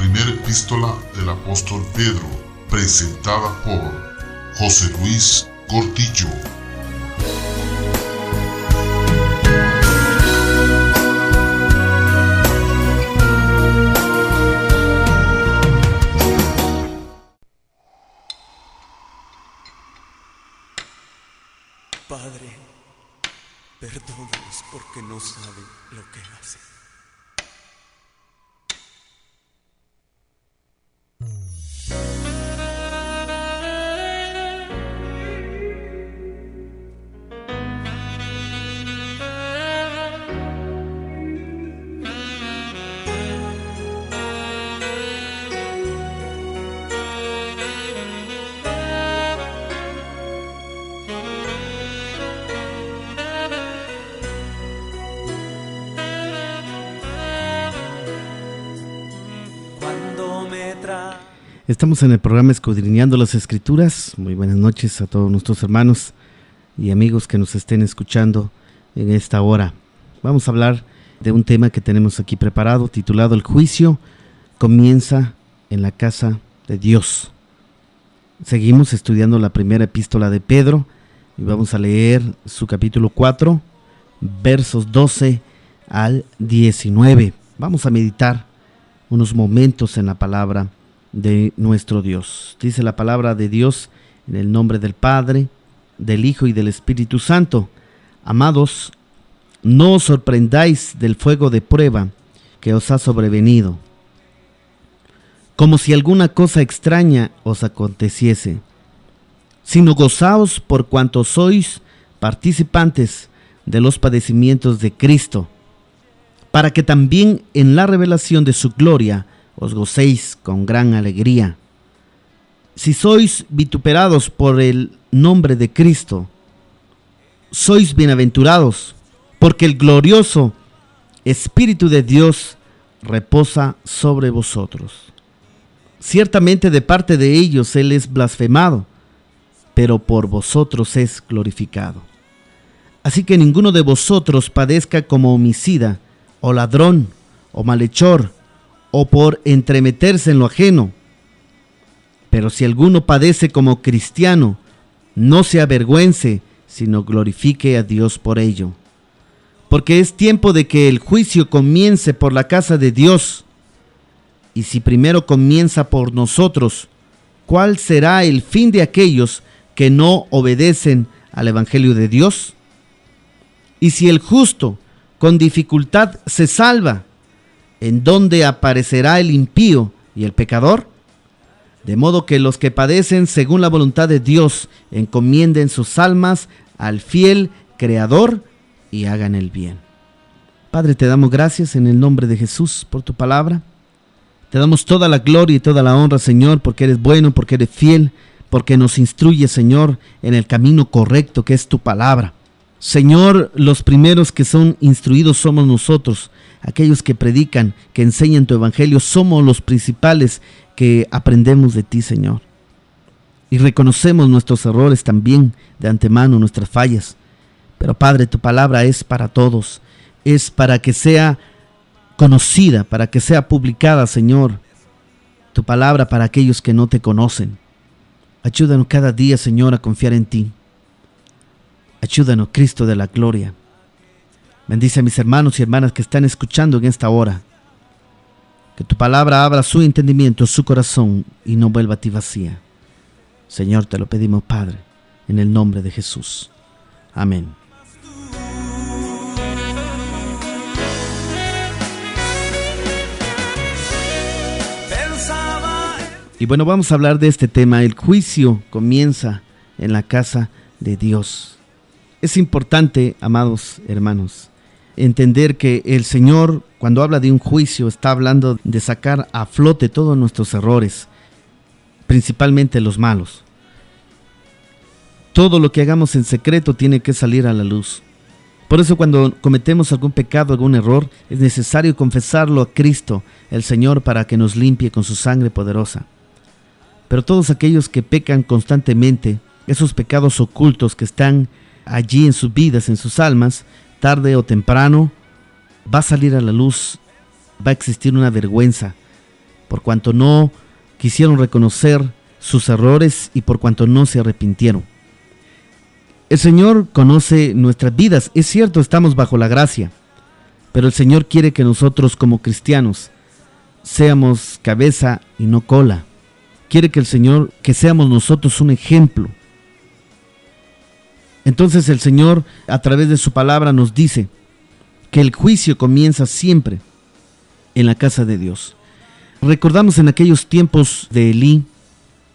primera epístola del apóstol Pedro, presentada por José Luis Gordillo. Padre, perdónalos porque no saben lo que hacen. Estamos en el programa Escudriñando las Escrituras. Muy buenas noches a todos nuestros hermanos y amigos que nos estén escuchando en esta hora. Vamos a hablar de un tema que tenemos aquí preparado, titulado El juicio comienza en la casa de Dios. Seguimos estudiando la primera epístola de Pedro y vamos a leer su capítulo 4, versos 12 al 19. Vamos a meditar unos momentos en la palabra de nuestro Dios. Dice la palabra de Dios en el nombre del Padre, del Hijo y del Espíritu Santo. Amados, no os sorprendáis del fuego de prueba que os ha sobrevenido, como si alguna cosa extraña os aconteciese, sino gozaos por cuanto sois participantes de los padecimientos de Cristo, para que también en la revelación de su gloria os gocéis con gran alegría. Si sois vituperados por el nombre de Cristo, sois bienaventurados, porque el glorioso Espíritu de Dios reposa sobre vosotros. Ciertamente de parte de ellos Él es blasfemado, pero por vosotros es glorificado. Así que ninguno de vosotros padezca como homicida, o ladrón, o malhechor, o por entremeterse en lo ajeno. Pero si alguno padece como cristiano, no se avergüence, sino glorifique a Dios por ello. Porque es tiempo de que el juicio comience por la casa de Dios. Y si primero comienza por nosotros, ¿cuál será el fin de aquellos que no obedecen al Evangelio de Dios? Y si el justo con dificultad se salva, ¿en dónde aparecerá el impío y el pecador? De modo que los que padecen según la voluntad de Dios encomienden sus almas al fiel Creador y hagan el bien. Padre, te damos gracias en el nombre de Jesús por tu palabra. Te damos toda la gloria y toda la honra, Señor, porque eres bueno, porque eres fiel, porque nos instruyes, Señor, en el camino correcto que es tu palabra. Señor, los primeros que son instruidos somos nosotros, aquellos que predican, que enseñan tu evangelio, somos los principales que aprendemos de ti, Señor. Y reconocemos nuestros errores también de antemano, nuestras fallas. Pero Padre, tu palabra es para todos, es para que sea conocida, para que sea publicada, Señor. Tu palabra para aquellos que no te conocen. Ayúdanos cada día, Señor, a confiar en ti. Ayúdanos, Cristo de la gloria. Bendice a mis hermanos y hermanas que están escuchando en esta hora. Que tu palabra abra su entendimiento, su corazón y no vuelva a ti vacía. Señor, te lo pedimos, Padre, en el nombre de Jesús. Amén. Y bueno, vamos a hablar de este tema. El juicio comienza en la casa de Dios. Es importante, amados hermanos, entender que el Señor, cuando habla de un juicio, está hablando de sacar a flote todos nuestros errores, principalmente los malos. Todo lo que hagamos en secreto tiene que salir a la luz. Por eso cuando cometemos algún pecado, algún error, es necesario confesarlo a Cristo, el Señor, para que nos limpie con su sangre poderosa. Pero todos aquellos que pecan constantemente, esos pecados ocultos que están allí en sus vidas, en sus almas, tarde o temprano va a salir a la luz, va a existir una vergüenza por cuanto no quisieron reconocer sus errores y por cuanto no se arrepintieron. El Señor conoce nuestras vidas. Es cierto, estamos bajo la gracia, pero el Señor quiere que nosotros como cristianos seamos cabeza y no cola. Quiere que el Señor, que seamos nosotros un ejemplo. Entonces el Señor, a través de su palabra, nos dice que el juicio comienza siempre en la casa de Dios. Recordamos en aquellos tiempos de Elí,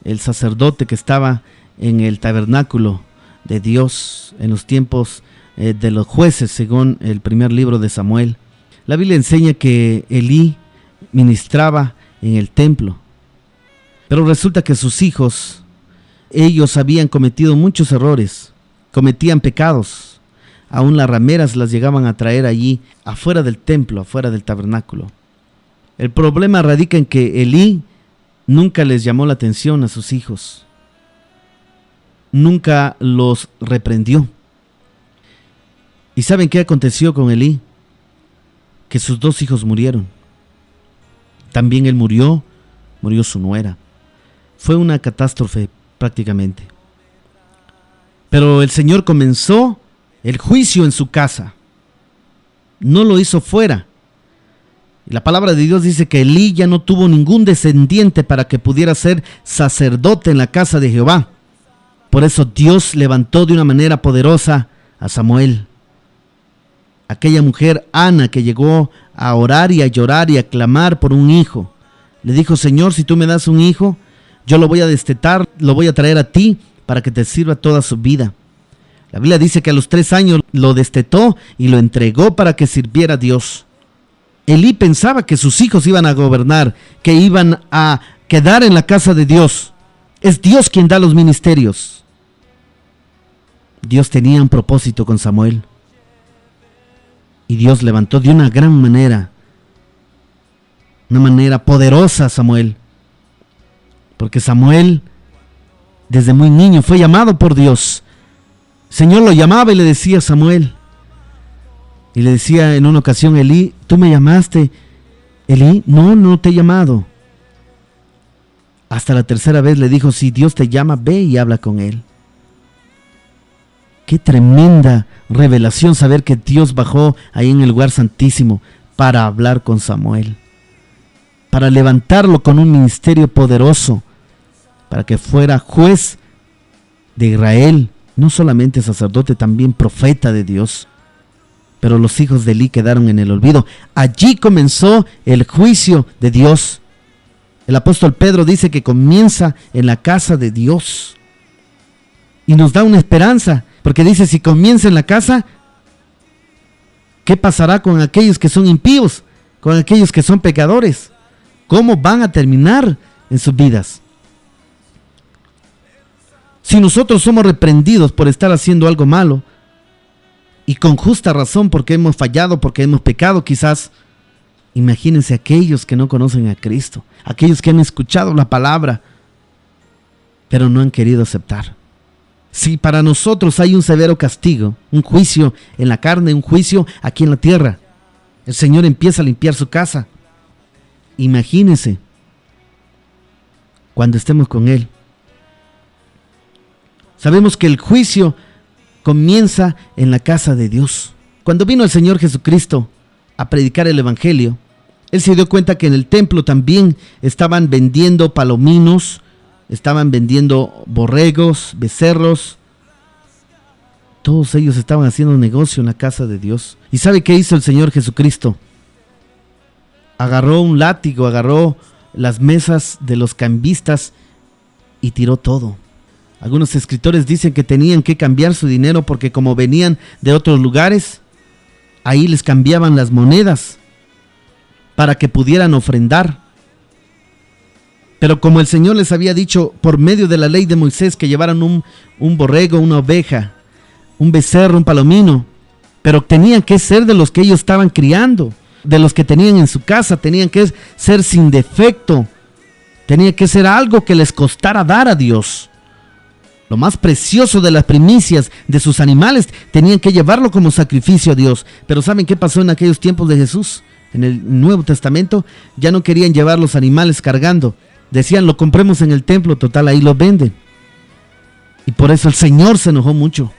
el sacerdote que estaba en el tabernáculo de Dios, en los tiempos de los jueces, según el primer libro de Samuel. La Biblia enseña que Elí ministraba en el templo, pero resulta que sus hijos, ellos habían cometido muchos errores, cometían pecados. Aún las rameras las llegaban a traer allí, afuera del templo, afuera del tabernáculo. El problema radica en que Elí nunca les llamó la atención a sus hijos. Nunca los reprendió. ¿Y saben qué aconteció con Elí? Que sus 2 hijos murieron. También él murió su nuera. Fue una catástrofe prácticamente. Pero el Señor comenzó el juicio en su casa. No lo hizo fuera. Y la palabra de Dios dice que Elí ya no tuvo ningún descendiente para que pudiera ser sacerdote en la casa de Jehová. Por eso Dios levantó de una manera poderosa a Samuel. Aquella mujer, Ana, que llegó a orar y a llorar y a clamar por un hijo. Le dijo: Señor, si tú me das un hijo, yo lo voy a destetar, lo voy a traer a ti para que te sirva toda su vida. La Biblia dice que a los 3 años lo destetó y lo entregó para que sirviera a Dios. Elí pensaba que sus hijos iban a gobernar, que iban a quedar en la casa de Dios. Es Dios quien da los ministerios. Dios tenía un propósito con Samuel. Y Dios levantó de una gran manera, una manera poderosa a Samuel. Porque Samuel, desde muy niño, fue llamado por Dios. El Señor lo llamaba y le decía a Samuel. Y le decía en una ocasión: Elí, ¿tú me llamaste? Elí, no te he llamado. Hasta la tercera vez le dijo: si Dios te llama, ve y habla con él. Qué tremenda revelación saber que Dios bajó ahí en el lugar santísimo para hablar con Samuel, para levantarlo con un ministerio poderoso, para que fuera juez de Israel, no solamente sacerdote, también profeta de Dios. Pero los hijos de Elí quedaron en el olvido. Allí comenzó el juicio de Dios. El apóstol Pedro dice que comienza en la casa de Dios. Y nos da una esperanza, porque dice: si comienza en la casa, ¿qué pasará con aquellos que son impíos? Con aquellos que son pecadores. ¿Cómo van a terminar en sus vidas? Si nosotros somos reprendidos por estar haciendo algo malo, y con justa razón, porque hemos fallado, porque hemos pecado quizás, imagínense aquellos que no conocen a Cristo, aquellos que han escuchado la palabra, pero no han querido aceptar. Si para nosotros hay un severo castigo, un juicio en la carne, un juicio aquí en la tierra, el Señor empieza a limpiar su casa. Imagínense cuando estemos con Él. Sabemos que el juicio comienza en la casa de Dios. Cuando vino el Señor Jesucristo a predicar el Evangelio, Él se dio cuenta que en el templo también estaban vendiendo palominos, estaban vendiendo borregos, becerros. Todos ellos estaban haciendo negocio en la casa de Dios. ¿Y sabe qué hizo el Señor Jesucristo? Agarró un látigo, agarró las mesas de los cambistas y tiró todo. Algunos escritores dicen que tenían que cambiar su dinero porque como venían de otros lugares, ahí les cambiaban las monedas para que pudieran ofrendar. Pero como el Señor les había dicho por medio de la ley de Moisés que llevaran un borrego, una oveja, un becerro, un palomino, pero tenían que ser de los que ellos estaban criando, de los que tenían en su casa, tenían que ser sin defecto, tenía que ser algo que les costara dar a Dios. Lo más precioso de las primicias de sus animales, tenían que llevarlo como sacrificio a Dios. Pero ¿saben qué pasó en aquellos tiempos de Jesús? en el Nuevo Testamento, ya no querían llevar los animales cargando. Decían, lo compremos en el templo, total, ahí lo venden. Y por eso el Señor se enojó mucho.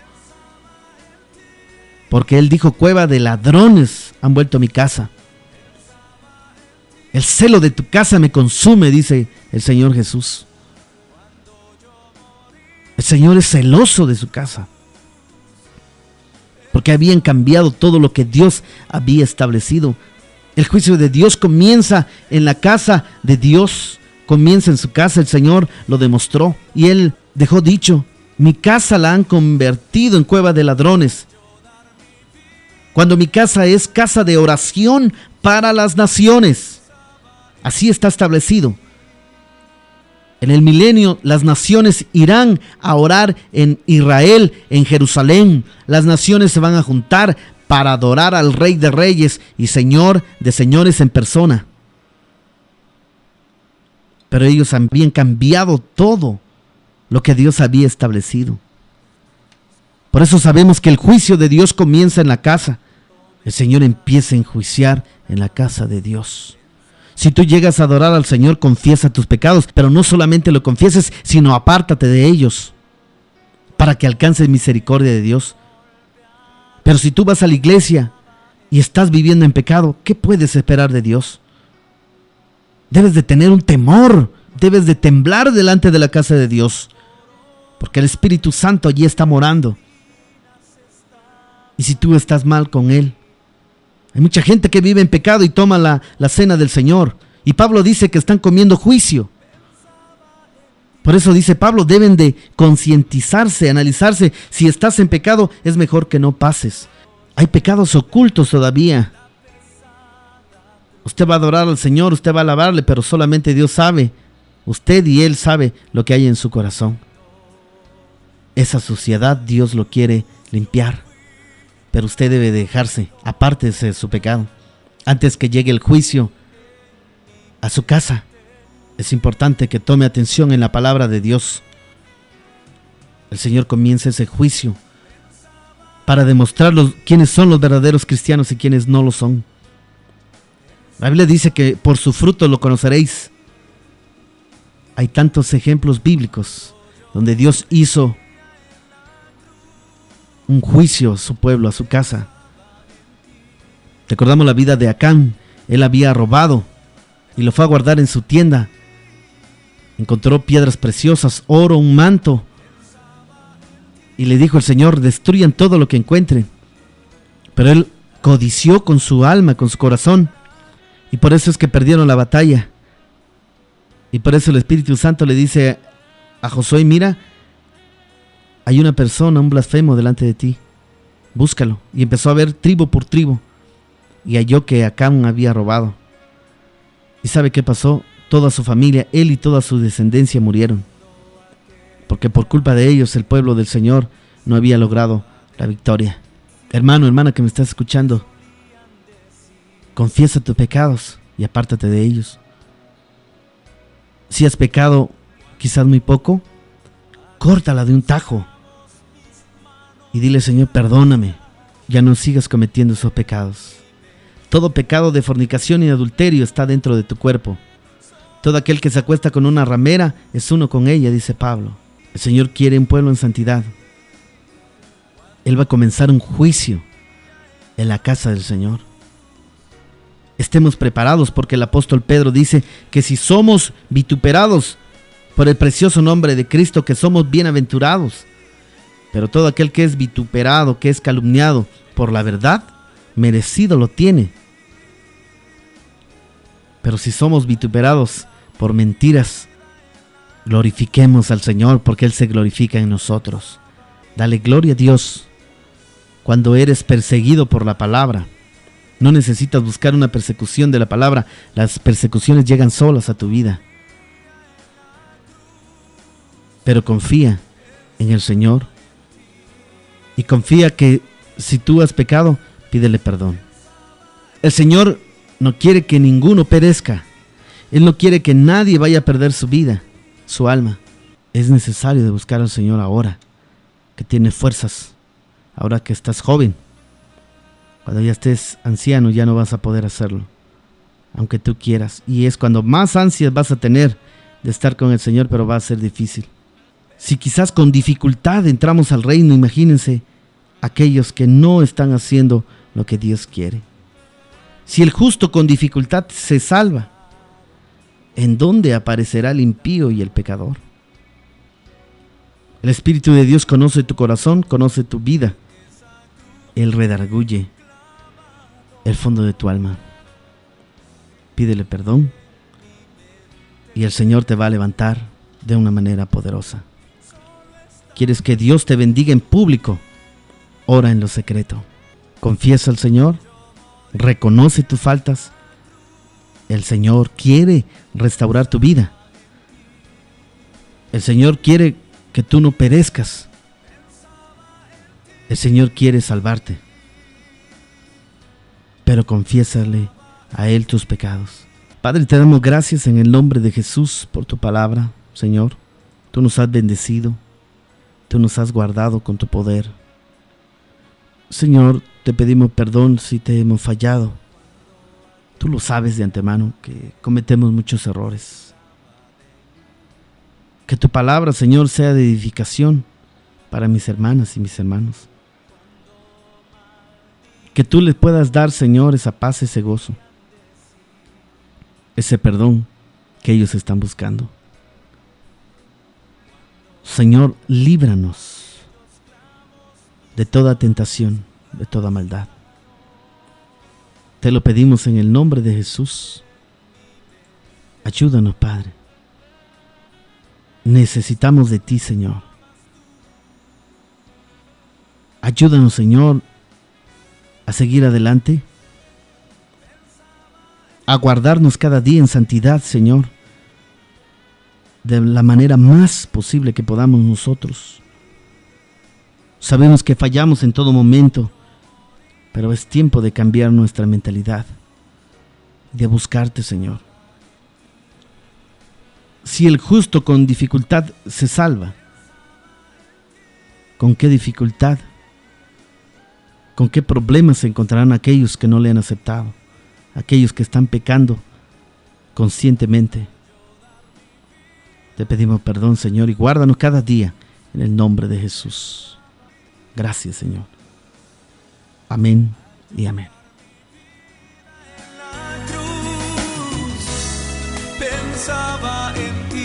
Porque Él dijo, cueva de ladrones han vuelto a mi casa. El celo de tu casa me consume, dice el Señor Jesús. El Señor es celoso de su casa. Porque habían cambiado todo lo que Dios había establecido. El juicio de Dios comienza en la casa de Dios. Comienza en su casa, el Señor lo demostró. Y Él dejó dicho, mi casa la han convertido en cueva de ladrones. Cuando mi casa es casa de oración para las naciones. Así está establecido. En el milenio las naciones irán a orar en Israel, en Jerusalén. Las naciones se van a juntar para adorar al Rey de Reyes y Señor de Señores en persona. Pero ellos habían cambiado todo lo que Dios había establecido. Por eso sabemos que el juicio de Dios comienza en la casa. El Señor empieza a enjuiciar en la casa de Dios. Si tú llegas a adorar al Señor, confiesa tus pecados, pero no solamente lo confieses, sino apártate de ellos, para que alcances misericordia de Dios. Pero si tú vas a la iglesia y estás viviendo en pecado, ¿qué puedes esperar de Dios? Debes de tener un temor, debes de temblar delante de la casa de Dios, porque el Espíritu Santo allí está morando. Y si tú estás mal con Él, hay mucha gente que vive en pecado y toma la cena del Señor. Y Pablo dice que están comiendo juicio. Por eso dice Pablo, deben de concientizarse, analizarse. Si estás en pecado, es mejor que no pases. Hay pecados ocultos todavía. Usted va a adorar al Señor, usted va a alabarle, pero solamente Dios sabe. Usted y Él sabe lo que hay en su corazón. Esa suciedad Dios lo quiere limpiar. Pero usted debe dejarse, apártese de su pecado, antes que llegue el juicio a su casa. Es importante que tome atención en la palabra de Dios. El Señor comienza ese juicio para demostrar quiénes son los verdaderos cristianos y quiénes no lo son. La Biblia dice que por su fruto lo conoceréis. Hay tantos ejemplos bíblicos donde Dios hizo un juicio a su pueblo, a su casa. Recordamos la vida de Acán. Él había robado y lo fue a guardar en su tienda. Encontró piedras preciosas, oro, un manto. Y le dijo el Señor, destruyan todo lo que encuentren. Pero él codició con su alma, con su corazón. Y por eso es que perdieron la batalla. Y por eso el Espíritu Santo le dice a Josué, mira, hay una persona, un blasfemo delante de ti, búscalo. Y empezó a ver tribu por tribu y halló que Acán había robado. ¿Y sabe qué pasó? Toda su familia, él y toda su descendencia murieron, porque por culpa de ellos el pueblo del Señor no había logrado la victoria. Hermano, hermana que me estás escuchando, confiesa tus pecados y apártate de ellos. Si has pecado quizás muy poco, córtala de un tajo y dile, Señor, perdóname, ya no sigas cometiendo esos pecados. Todo pecado de fornicación y adulterio está dentro de tu cuerpo. Todo aquel que se acuesta con una ramera es uno con ella, dice Pablo. El Señor quiere un pueblo en santidad. Él va a comenzar un juicio en la casa del Señor. Estemos preparados, porque el apóstol Pedro dice que si somos vituperados por el precioso nombre de Cristo, que somos bienaventurados. Pero todo aquel que es vituperado, que es calumniado por la verdad, merecido lo tiene. Pero si somos vituperados por mentiras, glorifiquemos al Señor, porque Él se glorifica en nosotros. Dale gloria a Dios. Cuando eres perseguido por la palabra, no necesitas buscar una persecución de la palabra. Las persecuciones llegan solas a tu vida. Pero confía en el Señor y confía que si tú has pecado, pídele perdón. El Señor no quiere que ninguno perezca. Él no quiere que nadie vaya a perder su vida, su alma. Es necesario de buscar al Señor ahora que tienes fuerzas, ahora que estás joven. Cuando ya estés anciano ya no vas a poder hacerlo. aunque tú quieras. Y es cuando más ansias vas a tener de estar con el Señor, pero va a ser difícil. Si quizás con dificultad entramos al reino, imagínense aquellos que no están haciendo lo que Dios quiere. Si el justo con dificultad se salva, ¿en dónde aparecerá el impío y el pecador? El Espíritu de Dios conoce tu corazón, conoce tu vida. Él redarguye el fondo de tu alma. Pídele perdón y el Señor te va a levantar de una manera poderosa. ¿Quieres que Dios te bendiga en público? Ora en lo secreto. Confiesa al Señor, reconoce tus faltas. El Señor quiere restaurar tu vida. El Señor quiere que tú no perezcas. El Señor quiere salvarte. Pero confiésale a Él tus pecados. Padre, te damos gracias en el nombre de Jesús por tu palabra, Señor. Tú nos has bendecido. Tú nos has guardado con tu poder. Señor, te pedimos perdón si te hemos fallado. Tú lo sabes de antemano que cometemos muchos errores. Que tu palabra, Señor, sea de edificación para mis hermanas y mis hermanos. Que tú les puedas dar, Señor, esa paz, ese gozo, ese perdón que ellos están buscando. Señor, líbranos de toda tentación, de toda maldad. Te lo pedimos en el nombre de Jesús. Ayúdanos, Padre. Necesitamos de ti, Señor. Ayúdanos, Señor, a seguir adelante, a guardarnos cada día en santidad, Señor, de la manera más posible que podamos nosotros. Sabemos que fallamos en todo momento, pero es tiempo de cambiar nuestra mentalidad, de buscarte, Señor. Si el justo con dificultad se salva, ¿con qué dificultad? ¿Con qué problemas se encontrarán aquellos que no le han aceptado? Aquellos que están pecando conscientemente. Te pedimos perdón, Señor, y guárdanos cada día en el nombre de Jesús. Gracias, Señor. Amén y amén. La cruz pensaba en ti.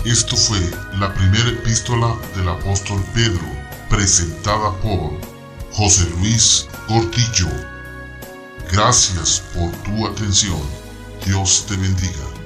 Esto fue la primera epístola del apóstol Pedro, presentada por José Luis Cortillo. Gracias por tu atención. Dios te bendiga.